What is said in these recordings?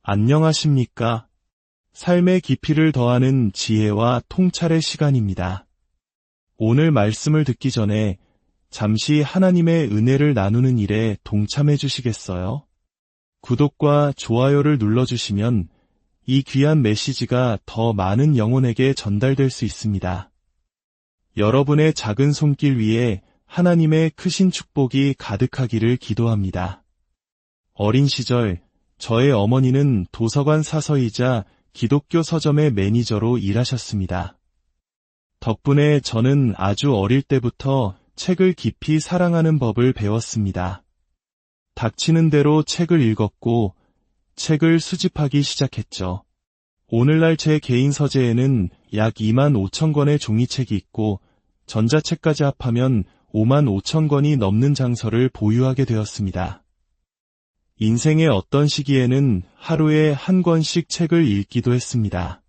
안녕하십니까? 삶의 깊이를 더하는 지혜와 통찰의 시간입니다. 오늘 말씀을 듣기 전에 잠시 하나님의 은혜를 나누는 일에 동참해 주시겠어요? 구독과 좋아요를 눌러주시면 이 귀한 메시지가 더 많은 영혼에게 전달될 수 있습니다. 여러분의 작은 손길 위에 하나님의 크신 축복이 가득하기를 기도합니다. 어린 시절 저의 어머니는 도서관 사서이자 기독교 서점의 매니저로 일하셨습니다. 덕분에 저는 아주 어릴 때부터 책을 깊이 사랑하는 법을 배웠습니다. 닥치는 대로 책을 읽었고 책을 수집하기 시작했죠. 오늘날 제 개인 서재에는 약 2만 5천 권의 종이책이 있고 전자책까지 합하면 5만 5천 권이 넘는 장서를 보유하게 되었습니다. 인생의 어떤 시기에는 하루에 한 권씩 책을 읽기도 했습니다.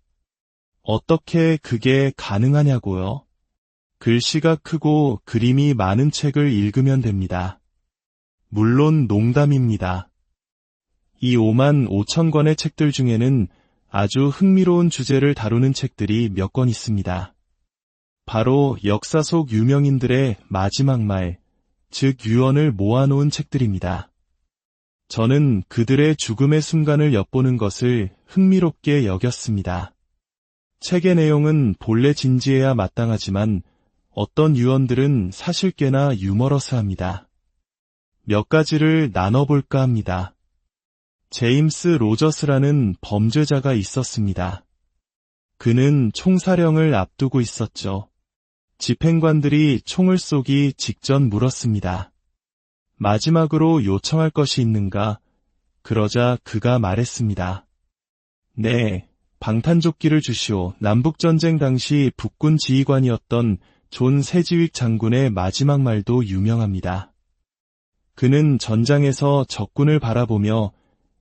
어떻게 그게 가능하냐고요? 글씨가 크고 그림이 많은 책을 읽으면 됩니다. 물론 농담입니다. 이 5만 5천 권의 책들 중에는 아주 흥미로운 주제를 다루는 책들이 몇 권 있습니다. 바로 역사 속 유명인들의 마지막 말, 즉 유언을 모아놓은 책들입니다. 저는 그들의 죽음의 순간을 엿보는 것을 흥미롭게 여겼습니다. 책의 내용은 본래 진지해야 마땅하지만 어떤 유언들은 사실 꽤나 유머러스합니다. 몇 가지를 나눠볼까 합니다. 제임스 로저스라는 범죄자가 있었습니다. 그는 총사령을 앞두고 있었죠. 집행관들이 총을 쏘기 직전 물었습니다. 마지막으로 요청할 것이 있는가? 그러자 그가 말했습니다. 네, 방탄조끼를 주시오. 남북전쟁 당시 북군 지휘관이었던 존 세지윅 장군의 마지막 말도 유명합니다. 그는 전장에서 적군을 바라보며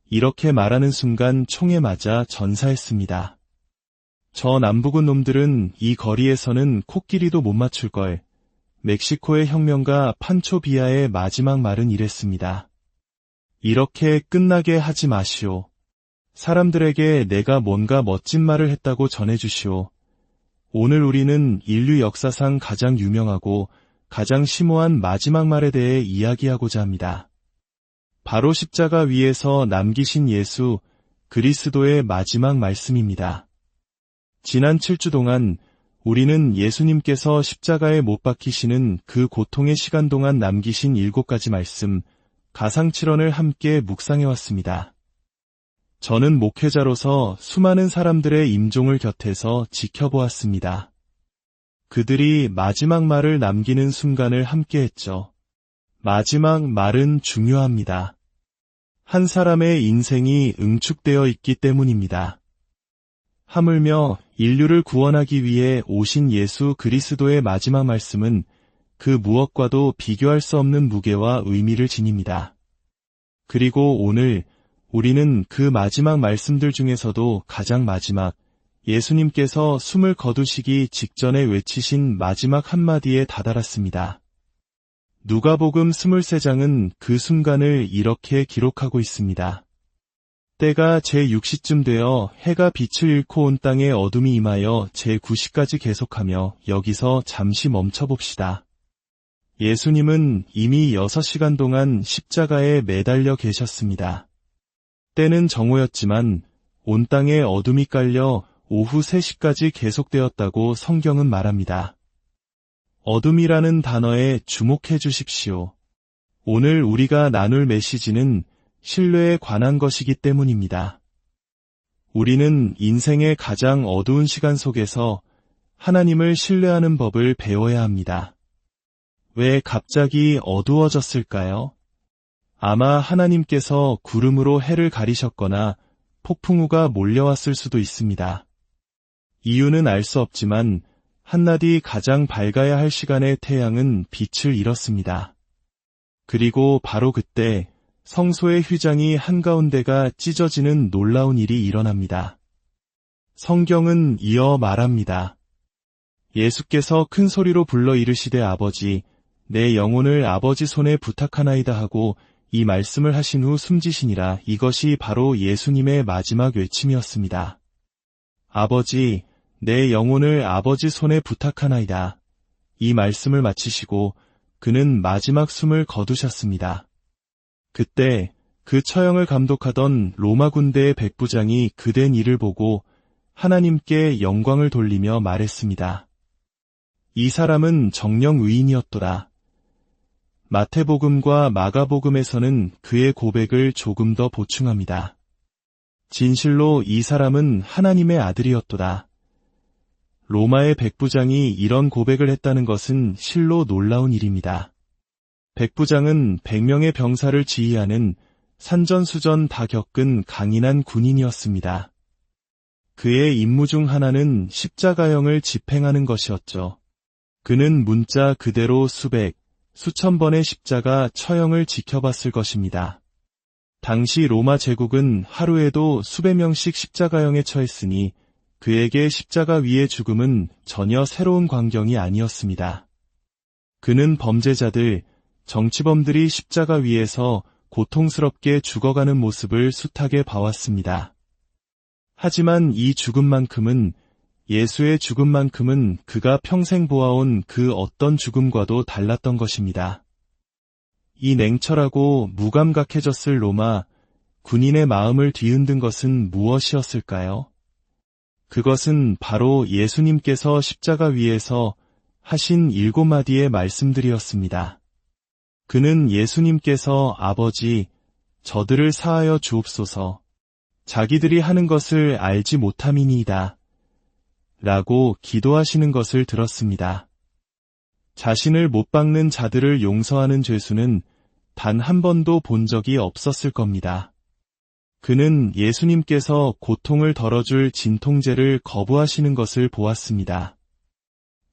이렇게 말하는 순간 총에 맞아 전사했습니다. 저 남북은 놈들은 이 거리에서는 코끼리도 못 맞출 걸. 멕시코의 혁명가 판초 비아의 마지막 말은 이랬습니다. 이렇게 끝나게 하지 마시오. 사람들에게 내가 뭔가 멋진 말을 했다고 전해주시오. 오늘 우리는 인류 역사상 가장 유명하고 가장 심오한 마지막 말에 대해 이야기하고자 합니다. 바로 십자가 위에서 남기신 예수 그리스도의 마지막 말씀입니다. 지난 7주 동안 우리는 예수님께서 십자가에 못 박히시는 그 고통의 시간 동안 남기신 7가지 말씀, 가상칠언을 함께 묵상해왔습니다. 저는 목회자로서 수많은 사람들의 임종을 곁에서 지켜보았습니다. 그들이 마지막 말을 남기는 순간을 함께했죠. 마지막 말은 중요합니다. 한 사람의 인생이 응축되어 있기 때문입니다. 하물며 인류를 구원하기 위해 오신 예수 그리스도의 마지막 말씀은 그 무엇과도 비교할 수 없는 무게와 의미를 지닙니다. 그리고 오늘 우리는 그 마지막 말씀들 중에서도 가장 마지막, 예수님께서 숨을 거두시기 직전에 외치신 마지막 한마디에 다다랐습니다. 누가복음 23장은 그 순간을 이렇게 기록하고 있습니다. 때가 제6시쯤 되어 해가 빛을 잃고 온 땅에 어둠이 임하여 제9시까지 계속하며 여기서 잠시 멈춰봅시다. 예수님은 이미 6시간 동안 십자가에 매달려 계셨습니다. 때는 정오였지만 온 땅에 어둠이 깔려 오후 3시까지 계속되었다고 성경은 말합니다. 어둠이라는 단어에 주목해 주십시오. 오늘 우리가 나눌 메시지는 신뢰에 관한 것이기 때문입니다. 우리는 인생의 가장 어두운 시간 속에서 하나님을 신뢰하는 법을 배워야 합니다. 왜 갑자기 어두워졌을까요? 아마 하나님께서 구름으로 해를 가리셨거나 폭풍우가 몰려왔을 수도 있습니다. 이유는 알 수 없지만 한낮이 가장 밝아야 할 시간에 태양은 빛을 잃었습니다. 그리고 바로 그때 성소의 휘장이 한가운데가 찢어지는 놀라운 일이 일어납니다. 성경은 이어 말합니다. 예수께서 큰 소리로 불러 이르시되 아버지, 내 영혼을 아버지 손에 부탁하나이다 하고 이 말씀을 하신 후 숨지시니라. 이것이 바로 예수님의 마지막 외침이었습니다. 아버지, 내 영혼을 아버지 손에 부탁하나이다. 이 말씀을 마치시고 그는 마지막 숨을 거두셨습니다. 그때 그 처형을 감독하던 로마 군대의 백부장이 그된 일을 보고 하나님께 영광을 돌리며 말했습니다. 이 사람은 정령 의인이었더라. 마태복음과 마가복음에서는 그의 고백을 조금 더 보충합니다. 진실로 이 사람은 하나님의 아들이었도다. 로마의 백부장이 이런 고백을 했다는 것은 실로 놀라운 일입니다. 백부장은 100명의 병사를 지휘하는 산전수전 다 겪은 강인한 군인이었습니다. 그의 임무 중 하나는 십자가형을 집행하는 것이었죠. 그는 문자 그대로 수백, 수천 번의 십자가 처형을 지켜봤을 것입니다. 당시 로마 제국은 하루에도 수백 명씩 십자가형에 처했으니 그에게 십자가 위의 죽음은 전혀 새로운 광경이 아니었습니다. 그는 범죄자들, 정치범들이 십자가 위에서 고통스럽게 죽어가는 모습을 숱하게 봐왔습니다. 하지만 이 죽음만큼은, 예수의 죽음만큼은 그가 평생 보아온 그 어떤 죽음과도 달랐던 것입니다. 이 냉철하고 무감각해졌을 로마 군인의 마음을 뒤흔든 것은 무엇이었을까요? 그것은 바로 예수님께서 십자가 위에서 하신 7마디의 말씀들이었습니다. 그는 예수님께서 아버지, 저들을 사하여 주옵소서, 자기들이 하는 것을 알지 못함이니이다 라고 기도하시는 것을 들었습니다. 자신을 못 박는 자들을 용서하는 죄수는 단 한 번도 본 적이 없었을 겁니다. 그는 예수님께서 고통을 덜어줄 진통제를 거부하시는 것을 보았습니다.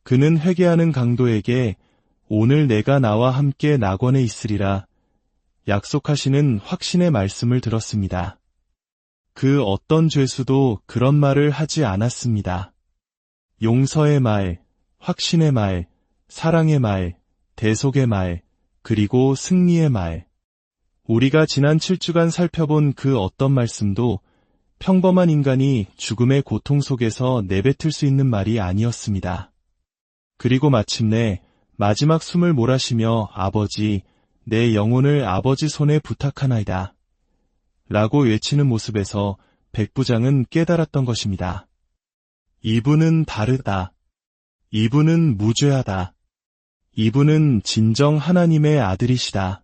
그는 회개하는 강도에게 오늘 내가 나와 함께 낙원에 있으리라 약속하시는 확신의 말씀을 들었습니다. 그 어떤 죄수도 그런 말을 하지 않았습니다. 용서의 말, 확신의 말, 사랑의 말, 대속의 말, 그리고 승리의 말. 우리가 지난 7주간 살펴본 그 어떤 말씀도 평범한 인간이 죽음의 고통 속에서 내뱉을 수 있는 말이 아니었습니다. 그리고 마침내 마지막 숨을 몰아쉬며 아버지, 내 영혼을 아버지 손에 부탁하나이다 라고 외치는 모습에서 백부장은 깨달았던 것입니다. 이분은 다르다. 이분은 무죄하다. 이분은 진정 하나님의 아들이시다.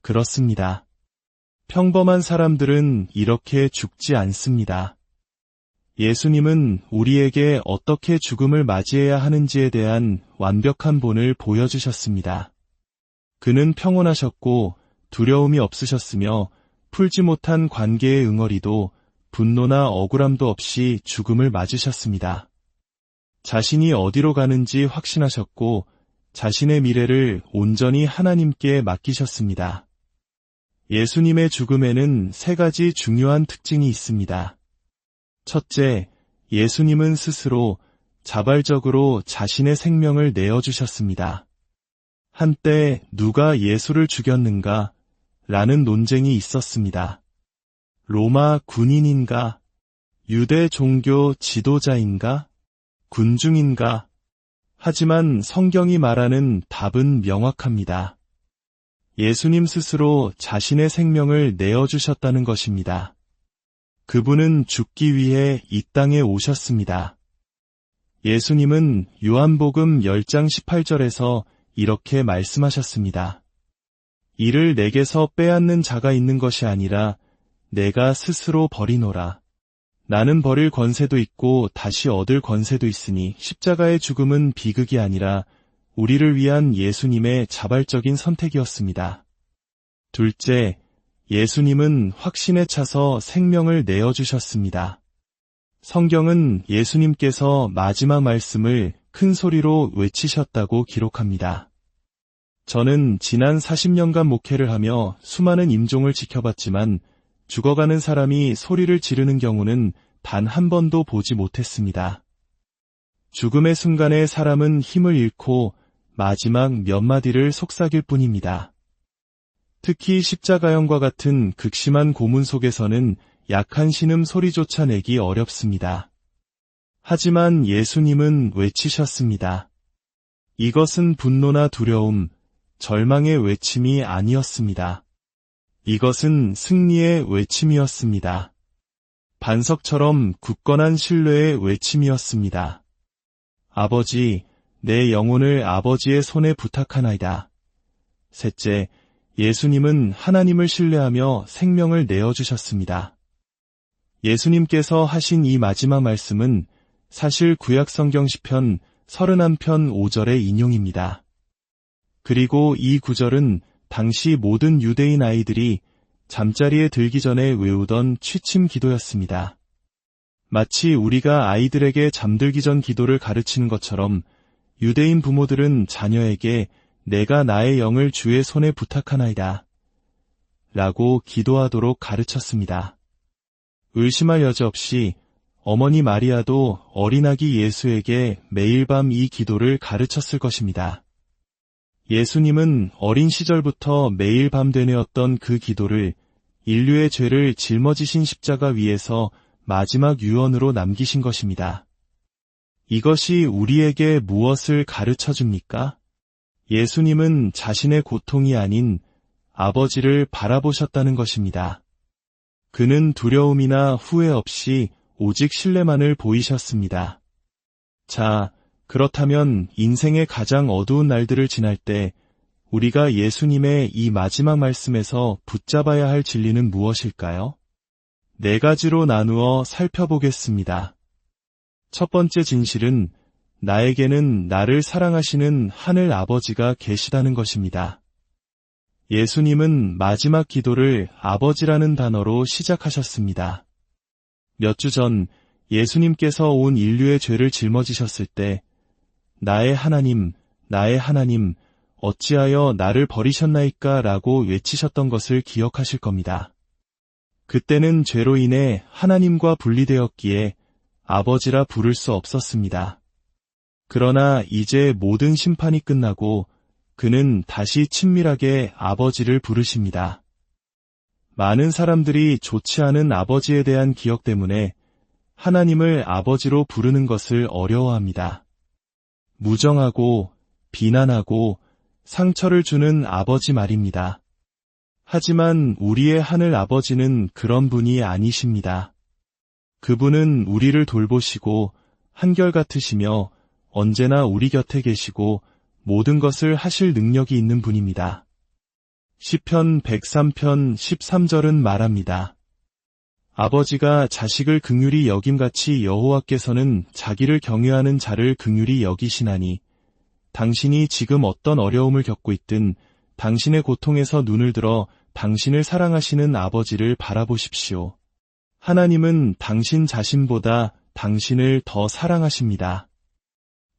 그렇습니다. 평범한 사람들은 이렇게 죽지 않습니다. 예수님은 우리에게 어떻게 죽음을 맞이해야 하는지에 대한 완벽한 본을 보여주셨습니다. 그는 평온하셨고 두려움이 없으셨으며 풀지 못한 관계의 응어리도 분노나 억울함도 없이 죽음을 맞으셨습니다. 자신이 어디로 가는지 확신하셨고 자신의 미래를 온전히 하나님께 맡기셨습니다. 예수님의 죽음에는 3가지 중요한 특징이 있습니다. 첫째, 예수님은 스스로 자발적으로 자신의 생명을 내어주셨습니다. 한때 누가 예수를 죽였는가? 라는 논쟁이 있었습니다. 로마 군인인가? 유대 종교 지도자인가? 군중인가? 하지만 성경이 말하는 답은 명확합니다. 예수님 스스로 자신의 생명을 내어주셨다는 것입니다. 그분은 죽기 위해 이 땅에 오셨습니다. 예수님은 요한복음 10장 18절에서 이렇게 말씀하셨습니다. 이를 내게서 빼앗는 자가 있는 것이 아니라 내가 스스로 버리노라. 나는 버릴 권세도 있고 다시 얻을 권세도 있으니 십자가의 죽음은 비극이 아니라 우리를 위한 예수님의 자발적인 선택이었습니다. 둘째, 예수님은 확신에 차서 생명을 내어주셨습니다. 성경은 예수님께서 마지막 말씀을 큰 소리로 외치셨다고 기록합니다. 저는 지난 40년간 목회를 하며 수많은 임종을 지켜봤지만 죽어가는 사람이 소리를 지르는 경우는 단 한 번도 보지 못했습니다. 죽음의 순간에 사람은 힘을 잃고 마지막 몇 마디를 속삭일 뿐입니다. 특히 십자가형과 같은 극심한 고문 속에서는 약한 신음 소리조차 내기 어렵습니다. 하지만 예수님은 외치셨습니다. 이것은 분노나 두려움, 절망의 외침이 아니었습니다. 이것은 승리의 외침이었습니다. 반석처럼 굳건한 신뢰의 외침이었습니다. 아버지, 내 영혼을 아버지의 손에 부탁하나이다. 셋째, 예수님은 하나님을 신뢰하며 생명을 내어주셨습니다. 예수님께서 하신 이 마지막 말씀은 사실 구약성경 시편 31편 5절의 인용입니다. 그리고 이 구절은 당시 모든 유대인 아이들이 잠자리에 들기 전에 외우던 취침 기도였습니다. 마치 우리가 아이들에게 잠들기 전 기도를 가르치는 것처럼 유대인 부모들은 자녀에게 내가 나의 영을 주의 손에 부탁하나이다 라고 기도하도록 가르쳤습니다. 의심할 여지 없이 어머니 마리아도 어린아기 예수에게 매일 밤 이 기도를 가르쳤을 것입니다. 예수님은 어린 시절부터 매일 밤 되뇌었던 그 기도를 인류의 죄를 짊어지신 십자가 위에서 마지막 유언으로 남기신 것입니다. 이것이 우리에게 무엇을 가르쳐 줍니까? 예수님은 자신의 고통이 아닌 아버지를 바라보셨다는 것입니다. 그는 두려움이나 후회 없이 오직 신뢰만을 보이셨습니다. 자, 그렇다면 인생의 가장 어두운 날들을 지날 때 우리가 예수님의 이 마지막 말씀에서 붙잡아야 할 진리는 무엇일까요? 네 가지로 나누어 살펴보겠습니다. 첫 번째 진실은 나에게는 나를 사랑하시는 하늘 아버지가 계시다는 것입니다. 예수님은 마지막 기도를 아버지라는 단어로 시작하셨습니다. 몇 주 전 예수님께서 온 인류의 죄를 짊어지셨을 때 나의 하나님, 어찌하여 나를 버리셨나이까 라고 외치셨던 것을 기억하실 겁니다. 그때는 죄로 인해 하나님과 분리되었기에 아버지라 부를 수 없었습니다. 그러나 이제 모든 심판이 끝나고 그는 다시 친밀하게 아버지를 부르십니다. 많은 사람들이 좋지 않은 아버지에 대한 기억 때문에 하나님을 아버지로 부르는 것을 어려워합니다. 무정하고 비난하고 상처를 주는 아버지 말입니다. 하지만 우리의 하늘 아버지는 그런 분이 아니십니다. 그분은 우리를 돌보시고 한결같으시며 언제나 우리 곁에 계시고 모든 것을 하실 능력이 있는 분입니다. 시편 103편 13절은 말합니다. 아버지가 자식을 긍휼히 여김같이 여호와께서는 자기를 경외하는 자를 긍휼히 여기시나니 당신이 지금 어떤 어려움을 겪고 있든 당신의 고통에서 눈을 들어 당신을 사랑하시는 아버지를 바라보십시오. 하나님은 당신 자신보다 당신을 더 사랑하십니다.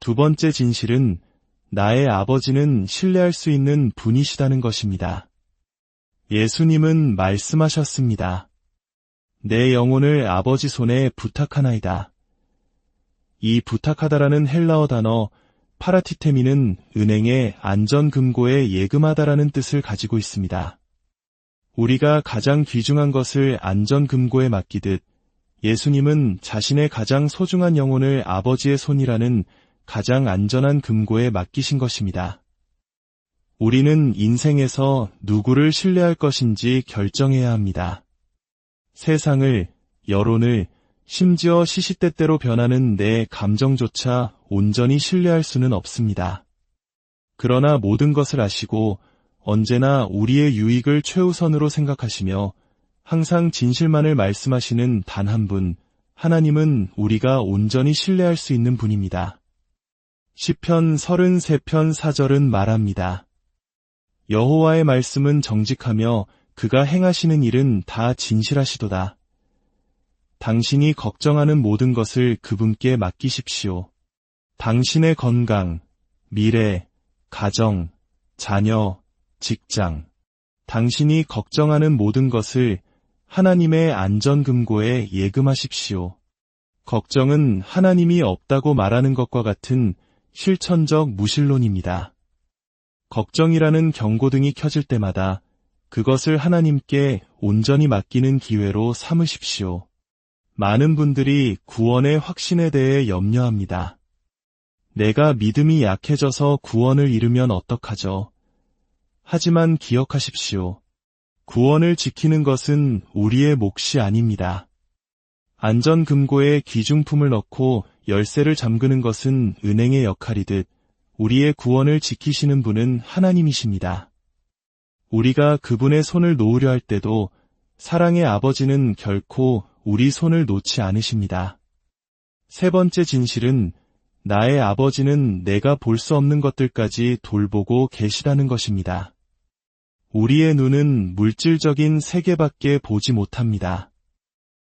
두 번째 진실은 나의 아버지는 신뢰할 수 있는 분이시다는 것입니다. 예수님은 말씀하셨습니다. 내 영혼을 아버지 손에 부탁하나이다. 이 부탁하다라는 헬라어 단어 파라티테미는 은행의 안전금고에 예금하다라는 뜻을 가지고 있습니다. 우리가 가장 귀중한 것을 안전금고에 맡기듯 예수님은 자신의 가장 소중한 영혼을 아버지의 손이라는 가장 안전한 금고에 맡기신 것입니다. 우리는 인생에서 누구를 신뢰할 것인지 결정해야 합니다. 세상을, 여론을, 심지어 시시때때로 변하는 내 감정조차 온전히 신뢰할 수는 없습니다. 그러나 모든 것을 아시고 언제나 우리의 유익을 최우선으로 생각하시며 항상 진실만을 말씀하시는 단 한 분, 하나님은 우리가 온전히 신뢰할 수 있는 분입니다. 시편 33편 4절은 말합니다. 여호와의 말씀은 정직하며 그가 행하시는 일은 다 진실하시도다. 당신이 걱정하는 모든 것을 그분께 맡기십시오. 당신의 건강, 미래, 가정, 자녀, 직장, 당신이 걱정하는 모든 것을 하나님의 안전금고에 예금하십시오. 걱정은 하나님이 없다고 말하는 것과 같은 실천적 무신론입니다. 걱정이라는 경고등이 켜질 때마다 그것을 하나님께 온전히 맡기는 기회로 삼으십시오. 많은 분들이 구원의 확신에 대해 염려합니다. 내가 믿음이 약해져서 구원을 잃으면 어떡하죠? 하지만 기억하십시오. 구원을 지키는 것은 우리의 몫이 아닙니다. 안전금고에 귀중품을 넣고 열쇠를 잠그는 것은 은행의 역할이듯 우리의 구원을 지키시는 분은 하나님이십니다. 우리가 그분의 손을 놓으려 할 때도 사랑의 아버지는 결코 우리 손을 놓지 않으십니다. 세 번째 진실은 나의 아버지는 내가 볼 수 없는 것들까지 돌보고 계시다는 것입니다. 우리의 눈은 물질적인 세계밖에 보지 못합니다.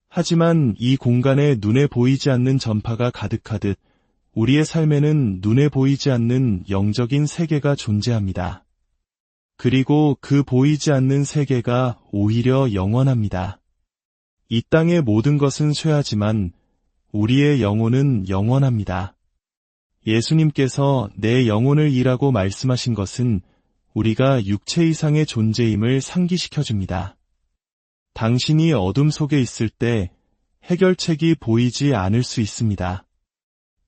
하지만 이 공간에 눈에 보이지 않는 전파가 가득하듯 우리의 삶에는 눈에 보이지 않는 영적인 세계가 존재합니다. 그리고 그 보이지 않는 세계가 오히려 영원합니다. 이 땅의 모든 것은 쇠하지만 우리의 영혼은 영원합니다. 예수님께서 내 영혼을 이라고 말씀하신 것은 우리가 육체 이상의 존재임을 상기시켜줍니다. 당신이 어둠 속에 있을 때 해결책이 보이지 않을 수 있습니다.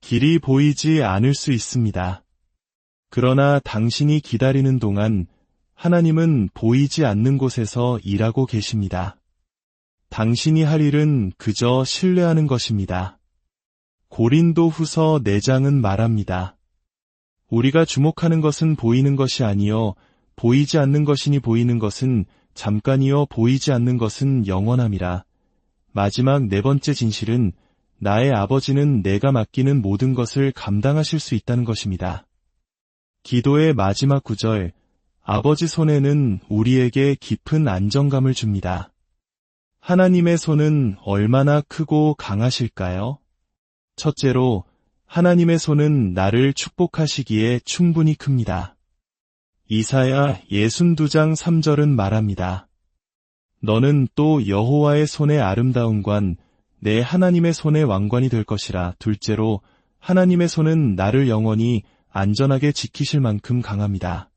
길이 보이지 않을 수 있습니다. 그러나 당신이 기다리는 동안 하나님은 보이지 않는 곳에서 일하고 계십니다. 당신이 할 일은 그저 신뢰하는 것입니다. 고린도 후서 4장은 말합니다. 우리가 주목하는 것은 보이는 것이 아니요 보이지 않는 것이니 보이는 것은 잠깐이요 보이지 않는 것은 영원함이라. 마지막 네 번째 진실은 나의 아버지는 내가 맡기는 모든 것을 감당하실 수 있다는 것입니다. 기도의 마지막 구절, 아버지 손에는 우리에게 깊은 안정감을 줍니다. 하나님의 손은 얼마나 크고 강하실까요? 첫째로, 하나님의 손은 나를 축복하시기에 충분히 큽니다. 이사야 62장 3절은 말합니다. 너는 또 여호와의 손의 아름다운 관, 내 하나님의 손의 왕관이 될 것이라. 둘째로, 하나님의 손은 나를 영원히 안전하게 지키실 만큼 강합니다.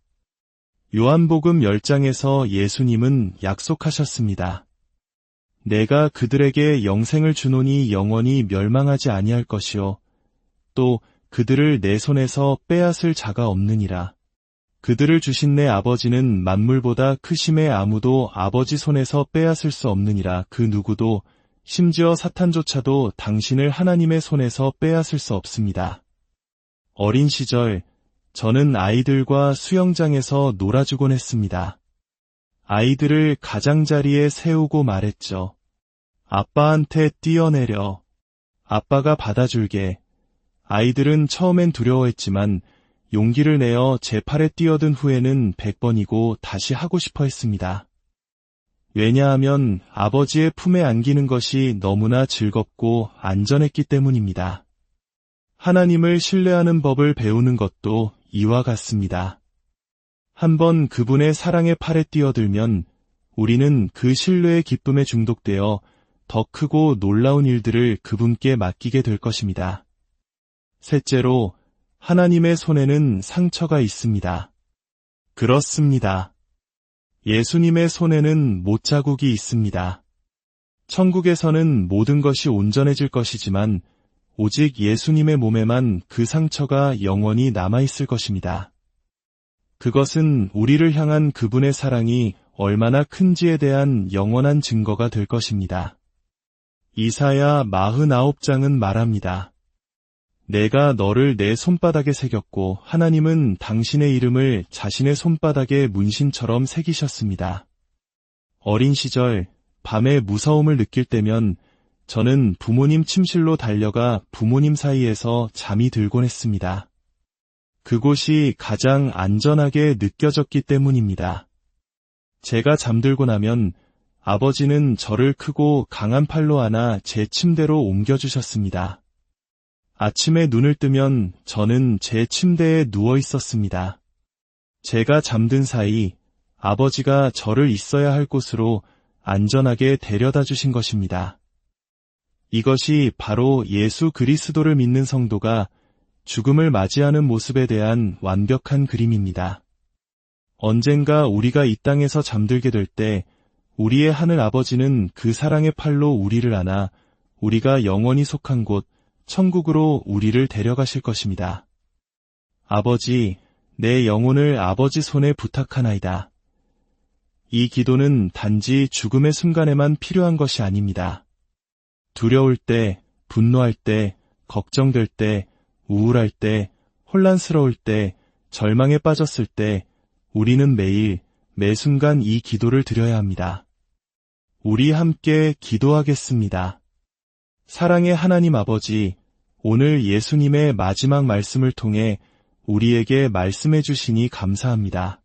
요한복음 10장에서 예수님은 약속하셨습니다. 내가 그들에게 영생을 주노니 영원히 멸망하지 아니할 것이요 또 그들을 내 손에서 빼앗을 자가 없느니라. 그들을 주신 내 아버지는 만물보다 크심에 아무도 아버지 손에서 빼앗을 수 없느니라. 그 누구도 심지어 사탄조차도 당신을 하나님의 손에서 빼앗을 수 없습니다. 어린 시절 저는 아이들과 수영장에서 놀아주곤 했습니다. 아이들을 가장자리에 세우고 말했죠. 아빠한테 뛰어내려. 아빠가 받아줄게. 아이들은 처음엔 두려워했지만 용기를 내어 제 팔에 뛰어든 후에는 100번이고 다시 하고 싶어 했습니다. 왜냐하면 아버지의 품에 안기는 것이 너무나 즐겁고 안전했기 때문입니다. 하나님을 신뢰하는 법을 배우는 것도 이와 같습니다. 한번 그분의 사랑의 팔에 뛰어들면 우리는 그 신뢰의 기쁨에 중독되어 더 크고 놀라운 일들을 그분께 맡기게 될 것입니다. 셋째로, 하나님의 손에는 상처가 있습니다. 그렇습니다. 예수님의 손에는 못자국이 있습니다. 천국에서는 모든 것이 온전해질 것이지만 오직 예수님의 몸에만 그 상처가 영원히 남아있을 것입니다. 그것은 우리를 향한 그분의 사랑이 얼마나 큰지에 대한 영원한 증거가 될 것입니다. 이사야 49장은 말합니다. 내가 너를 내 손바닥에 새겼고 하나님은 당신의 이름을 자신의 손바닥에 문신처럼 새기셨습니다. 어린 시절 밤에 무서움을 느낄 때면 저는 부모님 침실로 달려가 부모님 사이에서 잠이 들곤 했습니다. 그곳이 가장 안전하게 느껴졌기 때문입니다. 제가 잠들고 나면 아버지는 저를 크고 강한 팔로 안아 제 침대로 옮겨주셨습니다. 아침에 눈을 뜨면 저는 제 침대에 누워 있었습니다. 제가 잠든 사이 아버지가 저를 있어야 할 곳으로 안전하게 데려다 주신 것입니다. 이것이 바로 예수 그리스도를 믿는 성도가 죽음을 맞이하는 모습에 대한 완벽한 그림입니다. 언젠가 우리가 이 땅에서 잠들게 될 때 우리의 하늘 아버지는 그 사랑의 팔로 우리를 안아 우리가 영원히 속한 곳 천국으로 우리를 데려가실 것입니다. 아버지, 내 영혼을 아버지 손에 부탁하나이다. 이 기도는 단지 죽음의 순간에만 필요한 것이 아닙니다. 두려울 때, 분노할 때, 걱정될 때, 우울할 때, 혼란스러울 때, 절망에 빠졌을 때 우리는 매일, 매 순간 이 기도를 드려야 합니다. 우리 함께 기도하겠습니다. 사랑의 하나님 아버지, 오늘 예수님의 마지막 말씀을 통해 우리에게 말씀해 주시니 감사합니다.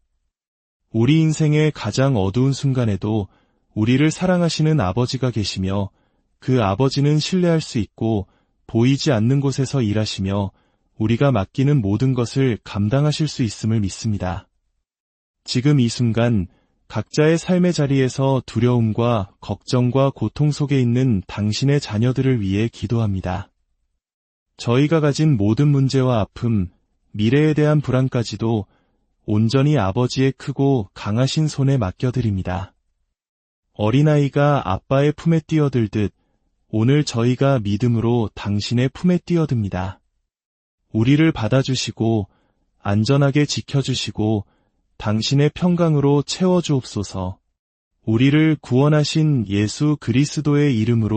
우리 인생의 가장 어두운 순간에도 우리를 사랑하시는 아버지가 계시며 그 아버지는 신뢰할 수 있고 보이지 않는 곳에서 일하시며 우리가 맡기는 모든 것을 감당하실 수 있음을 믿습니다. 지금 이 순간 각자의 삶의 자리에서 두려움과 걱정과 고통 속에 있는 당신의 자녀들을 위해 기도합니다. 저희가 가진 모든 문제와 아픔, 미래에 대한 불안까지도 온전히 아버지의 크고 강하신 손에 맡겨드립니다. 어린아이가 아빠의 품에 뛰어들듯 오늘 저희가 믿음으로 당신의 품에 뛰어듭니다. 우리를 받아주시고 안전하게 지켜주시고 당신의 평강으로 채워주옵소서. 우리를 구원하신 예수 그리스도의 이름으로